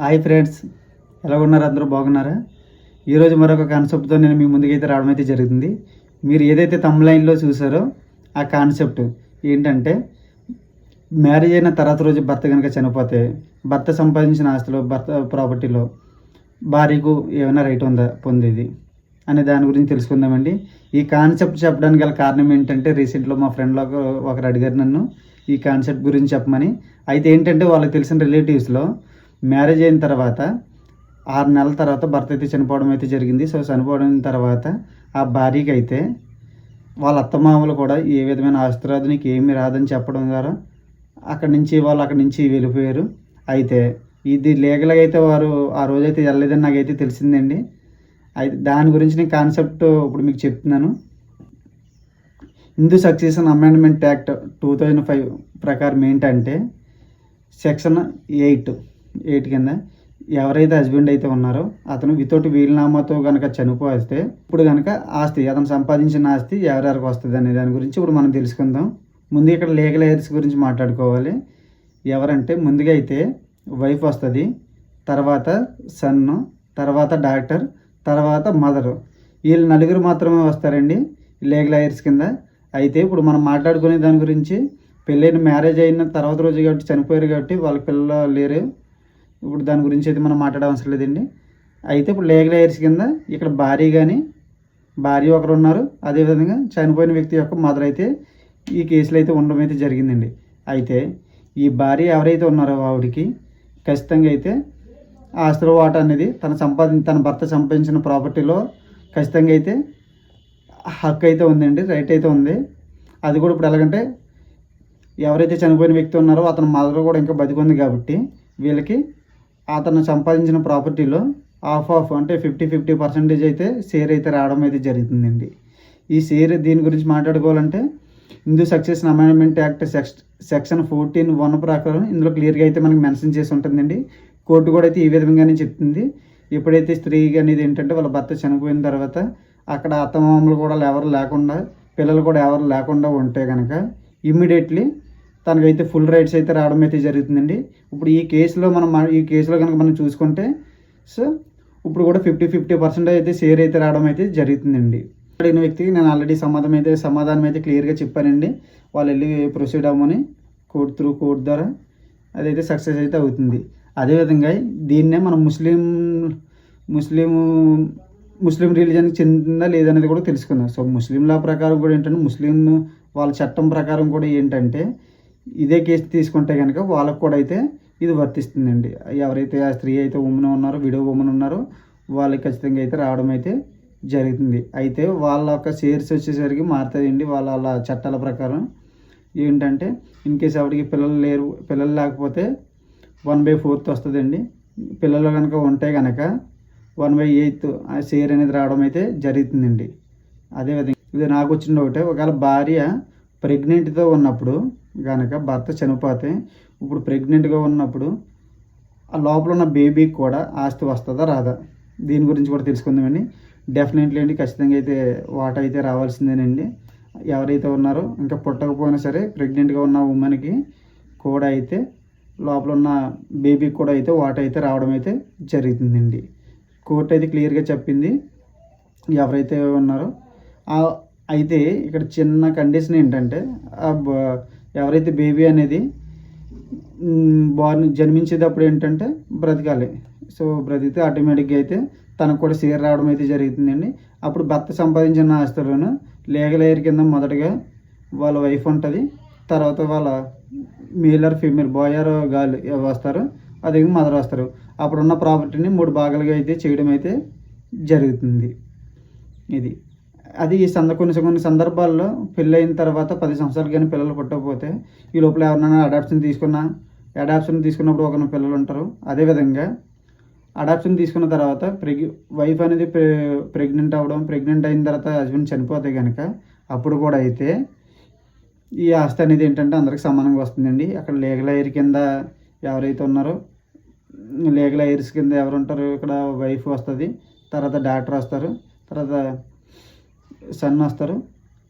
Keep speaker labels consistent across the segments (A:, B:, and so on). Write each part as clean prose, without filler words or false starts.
A: Hi friends, ఎలా ఉన్నారు? అందరూ బాగున్నారా? ఈరోజు మరొక కాన్సెప్ట్తో నేను మీ ముందుకైతే రావడం అయితే జరుగుతుంది. మీరు ఏదైతే తమ్లైన్లో చూసారో ఆ కాన్సెప్ట్ ఏంటంటే, మ్యారేజ్ అయిన తర్వాత రోజు భర్త కనుక చనిపోతే భర్త సంపాదించిన ఆస్తిలో, భర్త ప్రాపర్టీలో భార్యకు ఏమైనా రైట్ ఉందా పొందేది అనే దాని గురించి తెలుసుకుందామండి. ఈ కాన్సెప్ట్ చెప్పడానికి గల కారణం ఏంటంటే, రీసెంట్లో మా ఫ్రెండ్లో ఒకరు అడిగారు నన్ను ఈ కాన్సెప్ట్ గురించి చెప్పమని. అయితే ఏంటంటే, వాళ్ళకి తెలిసిన రిలేటివ్స్లో మ్యారేజ్ అయిన తర్వాత 6 నెలల తర్వాత భర్త అయితే చనిపోవడం అయితే జరిగింది. సో చనిపోవడం తర్వాత ఆ భార్యకి అయితే వాళ్ళ అత్తమామలు కూడా ఏ విధమైన ఆస్తి రాదు, నీకు ఏమీ రాదని చెప్పడం ద్వారా అక్కడి నుంచి వెళ్ళిపోయారు. అయితే ఇది లీగల్గా అయితే వారు ఆ రోజైతే వెళ్ళలేదని నాకైతే తెలిసిందండి. అయితే దాని గురించి నేను కాన్సెప్ట్ ఇప్పుడు మీకు చెప్తున్నాను. హిందూ సక్సెషన్ అమెండ్మెంట్ యాక్ట్ 2005 ప్రకారం ఏంటంటే, సెక్షన్ 8 కింద ఎవరైతే హస్బెండ్ అయితే ఉన్నారో అతను వితౌట్ వీలునామాతో కనుక చనిపోతే ఇప్పుడు కనుక ఆస్తి, అతను సంపాదించిన ఆస్తి ఎవరెవరికి వస్తుంది అనే దాని గురించి ఇప్పుడు మనం తెలుసుకుందాం. ముందు ఇక్కడ లీగల్ ఎయిర్స్ గురించి మాట్లాడుకోవాలి. ఎవరంటే, ముందుగా అయితే వైఫ్ వస్తుంది, తర్వాత సన్ను, తర్వాత డాక్టర్, తర్వాత మదరు. వీళ్ళు నలుగురు మాత్రమే వస్తారండి లీగల్ ఎయిర్స్ కింద. అయితే ఇప్పుడు మనం మాట్లాడుకునే దాని గురించి, పెళ్ళైన మ్యారేజ్ అయిన తర్వాత రోజు కాబట్టి చనిపోయారు కాబట్టి వాళ్ళ పిల్లలు లేరు. ఇప్పుడు దాని గురించి అయితే మనం మాట్లాడవసరం లేదండి. అయితే ఇప్పుడు లీగల్ ఎయిర్స్ కింద ఇక్కడ భార్య ఒకరు ఉన్నారు, అదేవిధంగా చనిపోయిన వ్యక్తి యొక్క మదర్ అయితే ఈ కేసులో అయితే ఉండడం అయితే జరిగిందండి. అయితే ఈ భార్య ఎవరైతే ఉన్నారో ఆవిడికి ఖచ్చితంగా అయితే ఆస్తిలో వాటా అనేది తన భర్త సంపాదించిన ప్రాపర్టీలో ఖచ్చితంగా అయితే హక్కు అయితే ఉందండి, రైట్ అయితే ఉంది. అది కూడా ఇప్పుడు ఎలాగంటే, ఎవరైతే చనిపోయిన వ్యక్తి ఉన్నారో అతని మదర్ కూడా ఇంకా బతికుంది కాబట్టి వీళ్ళకి అతను సంపాదించిన ప్రాపర్టీలో ఆఫ్ అంటే 50% అయితే షేర్ అయితే రావడం అయితే జరుగుతుందండి. ఈ షేర్ దీని గురించి మాట్లాడుకోవాలంటే, Hindu succession amendment act section 14(1) ప్రకారం ఇందులో క్లియర్గా అయితే మనకి మెన్షన్ చేసి ఉంటుందండి. కోర్టు కూడా అయితే ఈ విధంగానే చెప్తుంది. ఎప్పుడైతే స్త్రీ అనేది ఏంటంటే వాళ్ళ భర్త చనిపోయిన తర్వాత అక్కడ అత్తమామలు కూడా ఎవరు లేకుండా, పిల్లలు కూడా ఎవరు లేకుండా ఉంటే కనుక ఇమ్మీడియట్లీ తనకైతే ఫుల్ రైట్స్ అయితే రావడం అయితే జరుగుతుందండి. ఇప్పుడు ఈ కేసులో కనుక మనం చూసుకుంటే, సో ఇప్పుడు కూడా 50% అయితే షేర్ అయితే రావడం అయితే జరుగుతుందండి. అడిగిన వ్యక్తికి నేను ఆల్రెడీ సమాధానం అయితే క్లియర్గా చెప్పానండి. వాళ్ళు వెళ్ళి ప్రొసీడ్ అవ్వమని కోర్టు ద్వారా అదైతే సక్సెస్ అయితే అవుతుంది. అదేవిధంగా దీన్నే మనం ముస్లిం రిలీజన్కి చెందిందా లేదనేది కూడా తెలుసుకుందాం. సో ముస్లిం లా ప్రకారం కూడా ఏంటంటే, ముస్లిం వాళ్ళ చట్టం ప్రకారం కూడా ఏంటంటే, ఇదే కేసు తీసుకుంటే కనుక వాళ్ళకు కూడా అయితే ఇది వర్తిస్తుందండి. ఎవరైతే ఆ స్త్రీ అయితే విడో ఉమెన్ ఉన్నారో వాళ్ళకి ఖచ్చితంగా అయితే రావడం అయితే జరుగుతుంది. అయితే వాళ్ళ యొక్క షేర్స్ వచ్చేసరికి మారుతాయండి. వాళ్ళ చట్టాల ప్రకారం ఏంటంటే, ఇన్ కేసు ఆవిడకి పిల్లలు లేకపోతే 1/4 వస్తుందండి. పిల్లలు కనుక ఉంటే కనుక 1/8 ఆ షేర్ అనేది రావడం అయితే జరుగుతుందండి. అదేవిధంగా ఇది నాకు వచ్చిన ఒకటే, ఒకవేళ భార్య ప్రెగ్నెంట్తో ఉన్నప్పుడు కనుక భర్త చనిపోతే, ఇప్పుడు ప్రెగ్నెంట్గా ఉన్నప్పుడు ఆ లోపల ఉన్న బేబీకి కూడా ఆస్తి వస్తుందా రాదా, దీని గురించి కూడా తెలుసుకుందామండి. డెఫినెట్లీ అండి, ఖచ్చితంగా అయితే వాటా అయితే రావాల్సిందేనండి. ఎవరైతే ఉన్నారో ఇంకా పుట్టకపోయినా సరే ప్రెగ్నెంట్గా ఉన్న ఉమెన్కి కూడా అయితే లోపల ఉన్న బేబీకి కూడా అయితే వాటా అయితే రావడం అయితే జరుగుతుందండి. కోర్టు అయితే క్లియర్గా చెప్పింది ఎవరైతే ఉన్నారో. అయితే ఇక్కడ చిన్న కండిషన్ ఏంటంటే, ఎవరైతే బేబీ అనేది జన్మించేటప్పుడు ఏంటంటే బ్రతకాలి. సో బ్రతికితే ఆటోమేటిక్గా అయితే తనకు కూడా షేర్ రావడం అయితే జరుగుతుందండి. అప్పుడు భర్త సంపాదించిన ఆస్తులను లీగల్ ఎయిర్ కింద మొదటగా వాళ్ళ వైఫ్ ఉంటుంది, తర్వాత వాళ్ళ male or female, boy or girl వస్తారు, అదే మదర్ వస్తారు. అప్పుడున్న ప్రాపర్టీని 3 భాగాలుగా అయితే చేయడం అయితే జరుగుతుంది. అది కొన్ని సందర్భాల్లో పెళ్ళైన తర్వాత 10 సంవత్సరాలు కానీ పిల్లలు పుట్టకపోతే, ఈ లోపల ఎవరినైనా అడాప్షన్ తీసుకున్నప్పుడు ఒకరిని పిల్లలు ఉంటారు. అదేవిధంగా అడాప్షన్ తీసుకున్న తర్వాత వైఫ్ అనేది ప్రెగ్నెంట్ అయిన తర్వాత హస్బెండ్ చనిపోతే కనుక అప్పుడు కూడా అయితే ఈ ఆస్తి అనేది ఏంటంటే అందరికి సమానంగా వస్తుందండి. అక్కడ లీగల్ ఎయిర్ కింద ఎవరైతే ఉన్నారో, లీగల్ ఎయిర్స్ కింద ఎవరు ఉంటారో ఇక్కడ వైఫ్ వస్తుంది, తర్వాత డాక్టర్ వస్తారు, తర్వాత సన్ వస్తారు,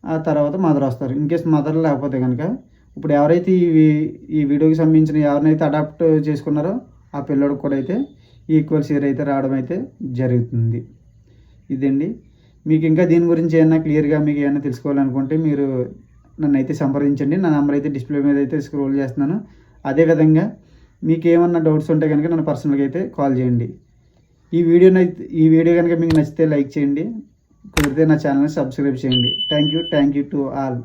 A: ఆ తర్వాత మదర్ వస్తారు. ఇన్ కేస్ మదర్ లేకపోతే కనుక ఇప్పుడు ఎవరైతే ఈ వీడియోకి సంబంధించిన ఎవరినైతే అడాప్ట్ చేసుకున్నారో ఆ పిల్లోడికి కూడా అయితే ఈక్వల్ షేర్ అయితే రావడం అయితే జరుగుతుంది. ఇదండి. మీకు ఇంకా దీని గురించి ఏమైనా క్లియర్గా మీకు ఏమైనా తెలుసుకోవాలనుకుంటే మీరు నన్ను అయితే సంప్రదించండి. నా నెంబర్ అయితే డిస్ప్లే మీద అయితే స్క్రోల్ చేస్తున్నాను. అదేవిధంగా మీకు ఏమన్నా డౌట్స్ ఉంటే కనుక నన్ను పర్సనల్గా అయితే కాల్ చేయండి. ఈ వీడియో కనుక మీకు నచ్చితే లైక్ చేయండి, కుదిరితే నా ఛానల్ని సబ్స్క్రైబ్ చేయండి. Thank you to all.